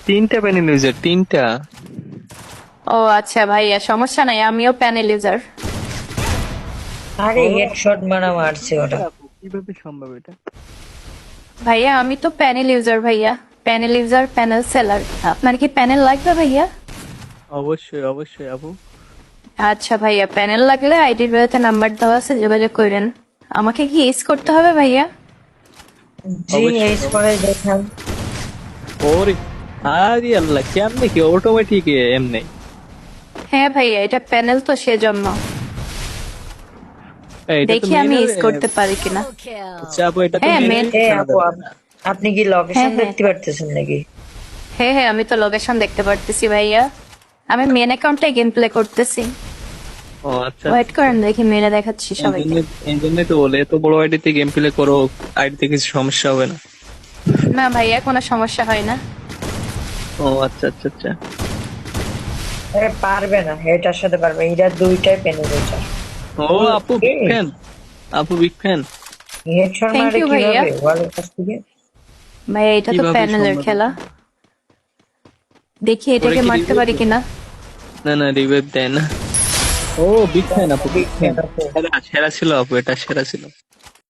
তিনটা panel user, তিনটা। ও আচ্ছা ভাইয়া, সমস্যা নাই, আমিও প্যানেল ইউজার। আরে ও, হেডশট মারা মারছে ওটা। কিভাবে সম্ভব এটা? ভাইয়া আমি তো প্যানেল ইউজার ভাইয়া, প্যানেল ইউজার, প্যানেল সেলার। আপনার কি প্যানেল লাগবে ভাইয়া? অবশ্যই অবশ্যই আপু। আচ্ছা ভাইয়া, প্যানেল লাগলে আইডির বেলাতে নাম্বার দেওয়া আছে, যোগাযোগ করেন। আমাকে কি ইউজ করতে হবে ভাইয়া? জি অবশ্যই এইস করে অবশ্যই। দেখান। ওরে, আরে আল্লাহ, কেমনে কি অটোমেটিক এমনি? হ্যাঁ ভাইয়া, এটা প্যানেল তো সেজন্য। এটা তো দেখি আমি মেইনের। ইউজ করতে পারি কিনা। আচ্ছা আপু, এটা তো হ্যাঁ মেইনের মেন। এ জানা আপু যাবে, তাই না? আপনি কি হ্যাঁ লোকেশন হ্যাঁ দেখতে পারতেছেন নাকি? হ্যাঁ হ্যাঁ, আমি তো লোকেশন দেখতে পারতেছি ভাইয়া। আমি মেন অ্যাকাউন্টে গেম প্লে করতেছি। ও আচ্ছা ওয়েট আচ্ছা আচ্ছা। করেন, দেখি মেরে দেখাচ্ছি এই সবাইকে। জন্য, এই জন্যই তো বলে এত বড় আইডিতে গেম প্লে করো, আইডিতে কিছু সমস্যা হবে না। না ভাইয়া, কোনো সমস্যা হয় না। ও আচ্ছা আচ্ছা আচ্ছা। আরে পারবে না, এটার সাথে পারবে, এটার দুইটাই পেনিট্রেশন। ও আপু বিগ ফ্যান, আপু বিগ ফ্যান। হেডশট থ্যাংক মারে ইউ ভাইয়া। কিভাবে ওয়ালের কাছ থেকে? ভাইয়া এটা তো কিভাবে প্যানেলের সম্ভব খেলা, এটা? দেখি ওরা এটাকে কি মারতে রিভাইভ পারি দেয়? কিনা। না না, রিভাইভ দেয় না। ও বিগ ফ্যান আপু, বিগ বিগ ফ্যান। ফ্যান আপু। সেরা সেরা ছিল আপু, এটা সেরা ছিল।